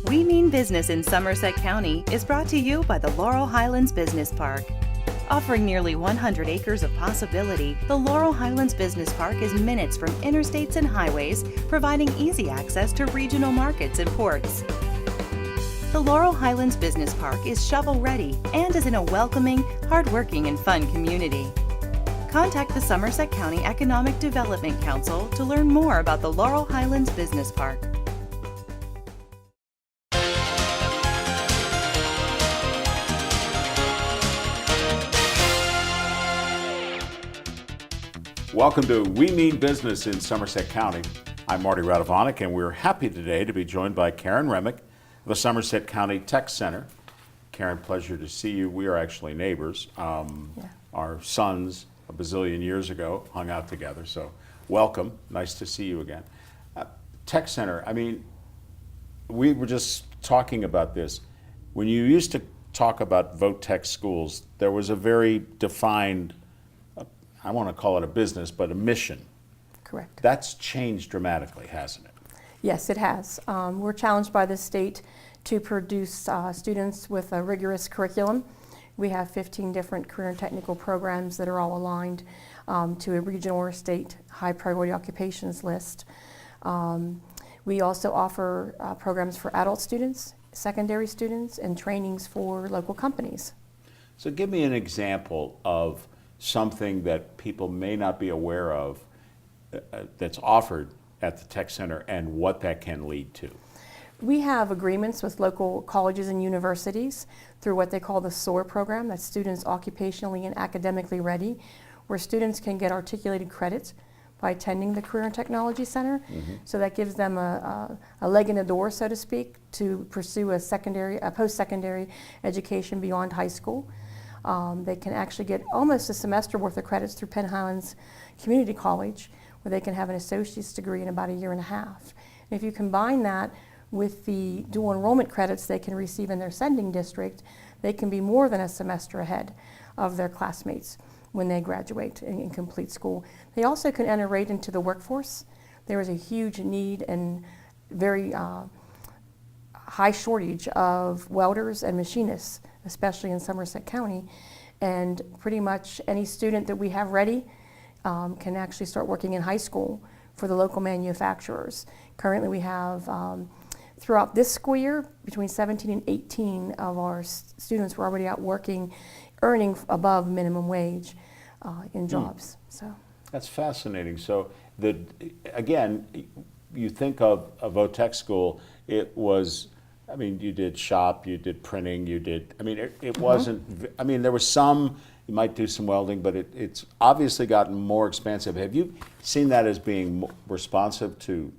We Mean Business in Somerset County is brought to you by the Laurel Highlands Business Park. Offering nearly 100 acres of possibility, the Laurel Highlands Business Park is minutes from interstates and highways, providing easy access to regional markets and ports. The Laurel Highlands Business Park is shovel-ready and is in a welcoming, hardworking, and fun community. Contact the Somerset County Economic Development Council to learn more about the Laurel Highlands Business Park. Welcome to We Mean Business in Somerset County. I'm Marty Radovanic, and we're happy today to be joined by Karen Remick of the Somerset County Tech Center. Karen, pleasure to see you. We are actually neighbors. Our sons, a bazillion years ago, hung out together, so welcome. Nice to see you again. Tech Center, I mean, we were just talking about this. When you used to talk about Vote Tech schools, there was a very defined, I want to call it a business, but a mission. Correct. That's changed dramatically, hasn't it? Yes, it has. We're challenged by the state to produce students with a rigorous curriculum. We have 15 different career and technical programs that are all aligned to a regional or state high priority occupations list. We also offer programs for adult students, secondary students, and trainings for local companies. So give me an example of something that people may not be aware of that's offered at the Tech Center and what that can lead to. We have agreements with local colleges and universities through what they call the SOAR program, that's Students Occupationally and Academically Ready, where students can get articulated credit by attending the Career and Technology Center. So that gives them a leg in the door, so to speak, to pursue a post-secondary education beyond high school. They can actually get almost a semester worth of credits through Penn Highlands Community College, where they can have an associate's degree in about a year and a half. And if you combine that with the dual enrollment credits they can receive in their sending district, they can be more than a semester ahead of their classmates when they graduate and complete school. They also can enter right into the workforce. There is a huge need and very high shortage of welders and machinists, especially in Somerset County, and pretty much any student that we have ready can actually start working in high school for the local manufacturers. Currently we have, throughout this school year, between 17 and 18 of our students were already out working, earning above minimum wage in jobs. So that's fascinating. So again, you think of a Vote Tech school, it was, I mean, you did shop, you did printing, you did, I mean, it wasn't, I mean, there was some, you might do some welding, but it's obviously gotten more expansive. Have you seen that as being responsive to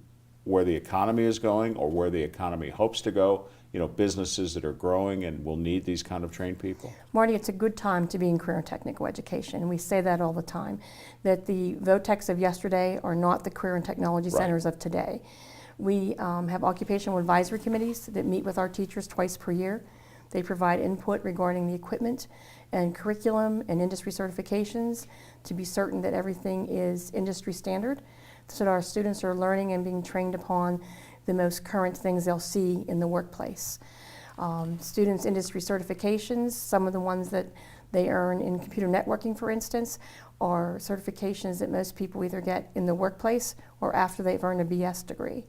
where the economy is going or where the economy hopes to go? You know, businesses that are growing and will need these kind of trained people? Marty, it's a good time to be in career and technical education, and we say that all the time, that the VOTECs of yesterday are not the career and technology centers of today. We have occupational advisory committees that meet with our teachers twice per year. They provide input regarding the equipment and curriculum and industry certifications to be certain that everything is industry standard, so that our students are learning and being trained upon the most current things they'll see in the workplace. Students' industry certifications, some of the ones that they earn in computer networking, for instance, are certifications that most people either get in the workplace or after they've earned a BS degree.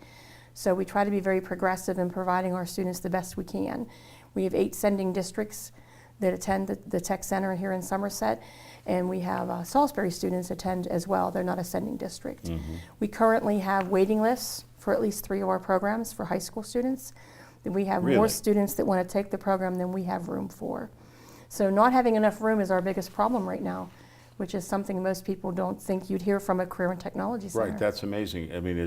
So we try to be very progressive in providing our students the best we can. We have 8 sending districts that attend the Tech Center here in Somerset, and we have Salisbury students attend as well. They're not a sending district. We currently have waiting lists for at least 3 of our programs for high school students. We have more students that want to take the program than we have room for. So not having enough room is our biggest problem right now, which is something most people don't think you'd hear from a career and technology center. Right, that's amazing. I mean,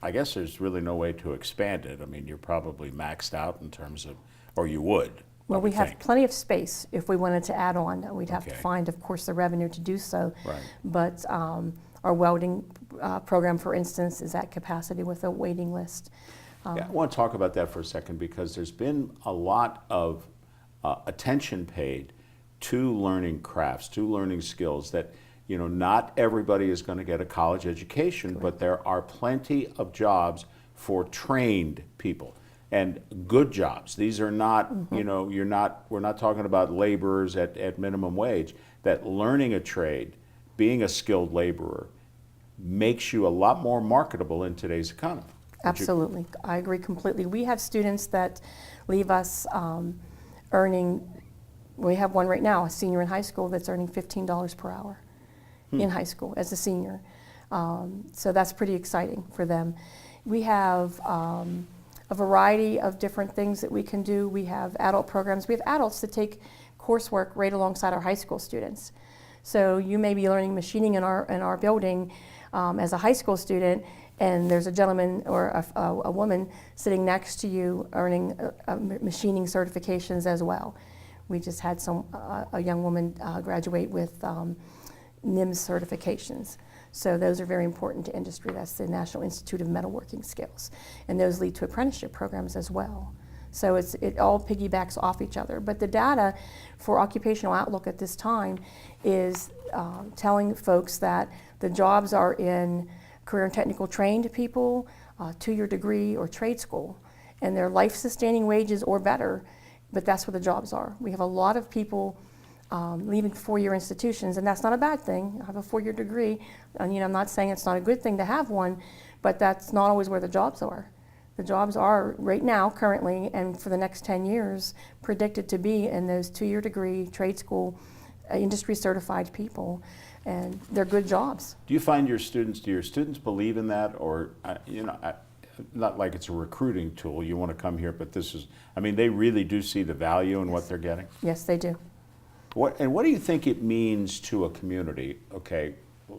I guess there's really no way to expand it. I mean, you're probably maxed out in terms of, or you would. Well, we have plenty of space if we wanted to add on. We'd have to find, of course, the revenue to do so. Right. But our welding program, for instance, is at capacity with a waiting list. Yeah, I want to talk about that for a second because there's been a lot of attention paid to learning crafts, to learning skills that, you know, not everybody is going to get a college education, but there are plenty of jobs for trained people. and good jobs. These are not, you know, we're not talking about laborers at minimum wage. That learning a trade, being a skilled laborer, makes you a lot more marketable in today's economy. Absolutely. I agree completely. We have students that leave us earning, we have one right now, a senior in high school that's earning $15 per hour in high school as a senior. So that's pretty exciting for them. We have a variety of different things that we can do. We have adult programs. We have adults that take coursework right alongside our high school students. So you may be learning machining in our building as a high school student, and there's a gentleman or a woman sitting next to you earning machining certifications as well. We just had a young woman graduate with NIMS certifications. So those are very important to industry. That's the National Institute of Metalworking Skills. And those lead to apprenticeship programs as well. So it all piggybacks off each other. But the data for Occupational Outlook at this time is telling folks that the jobs are in career and technical trained people, 2-year degree or trade school, and they're life-sustaining wages or better, but that's where the jobs are. We have a lot of people leaving 4-year institutions, and that's not a bad thing. I have a 4-year degree, and I'm not saying it's not a good thing to have one, but that's not always where the jobs are. The jobs are right now, currently, and for the next 10 years, predicted to be in those 2-year degree, trade school, industry certified people, and they're good jobs. Do you find do your students believe in that, or, not like it's a recruiting tool, you want to come here, but they really do see the value in what they're getting? Yes, they do. What do you think it means to a community? Okay,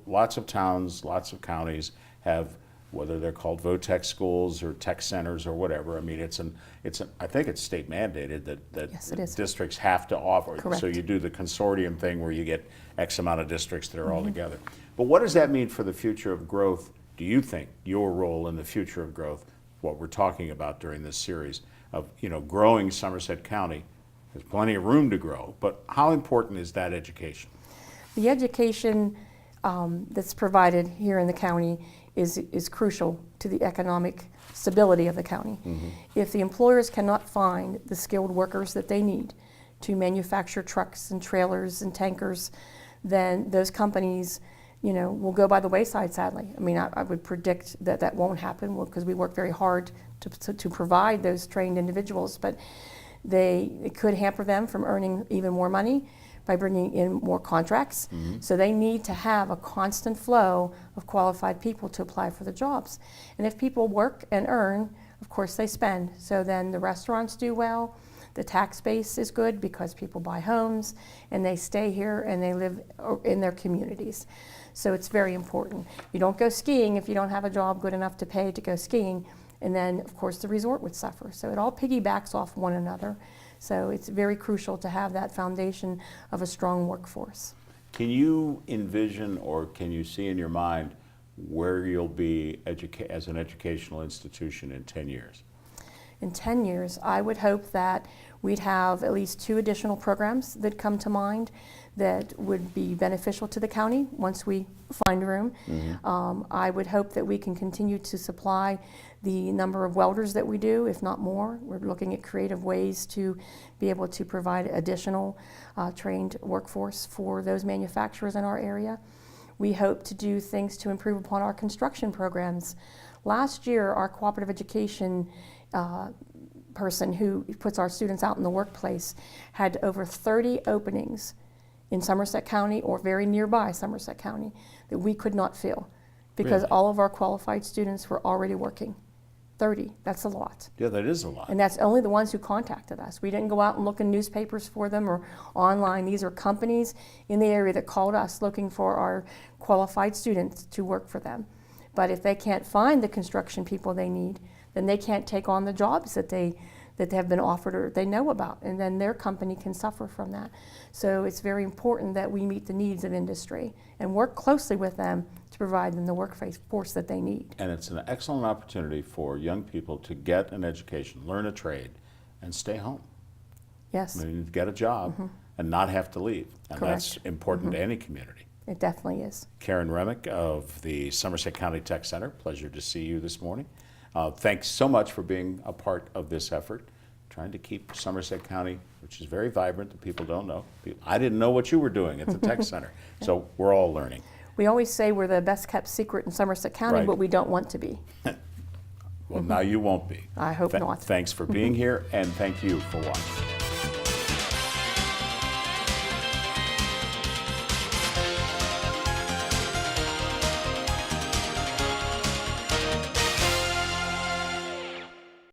lots of towns, lots of counties have, whether they're called VOTEC schools or tech centers or whatever. I mean, I think it's state mandated that Yes, it is. districts have to offer. Correct. So you do the consortium thing where you get X amount of districts that are all together. But what does that mean for the future of growth? Do you think your role in the future of growth, what we're talking about during this series of growing Somerset County? There's plenty of room to grow, but how important is that education? The education that's provided here in the county is crucial to the economic stability of the county. If the employers cannot find the skilled workers that they need to manufacture trucks and trailers and tankers, then those companies will go by the wayside, sadly. I mean, I would predict that won't happen because we work very hard to provide those trained individuals, but it could hamper them from earning even more money by bringing in more contracts. So they need to have a constant flow of qualified people to apply for the jobs. And if people work and earn, of course they spend. So then the restaurants do well, the tax base is good because people buy homes and they stay here and they live in their communities. So it's very important. You don't go skiing if you don't have a job good enough to pay to go skiing. And then, of course, the resort would suffer. So it all piggybacks off one another. So it's very crucial to have that foundation of a strong workforce. Can you envision or can you see in your mind where you'll be as an educational institution in 10 years? In 10 years, I would hope that we'd have at least 2 additional programs that come to mind that would be beneficial to the county once we find room. I would hope that we can continue to supply the number of welders that we do, if not more. We're looking at creative ways to be able to provide additional trained workforce for those manufacturers in our area. We hope to do things to improve upon our construction programs. Last year, our cooperative education person who puts our students out in the workplace had over 30 openings in Somerset County or very nearby Somerset County that we could not fill because Really? all of our qualified students were already working. 30, that's a lot. Yeah, that is a lot. And that's only the ones who contacted us. We didn't go out and look in newspapers for them or online. These are companies in the area that called us looking for our qualified students to work for them. But if they can't find the construction people they need, then they can't take on the jobs that they have been offered or they know about, and then their company can suffer from that. So it's very important that we meet the needs of industry and work closely with them to provide them the workforce that they need. And it's an excellent opportunity for young people to get an education, learn a trade, and stay home. Yes. I mean, get a job and not have to leave. And Correct. that's important to any community. It definitely is. Karen Remick of the Somerset County Tech Center, pleasure to see you this morning. Thanks so much for being a part of this effort, trying to keep Somerset County, which is very vibrant that people don't know. I didn't know what you were doing at the Tech Center, so we're all learning. We always say we're the best kept secret in Somerset County, Right. but we don't want to be. Well, now you won't be. I hope not. Thanks for being here, and thank you for watching.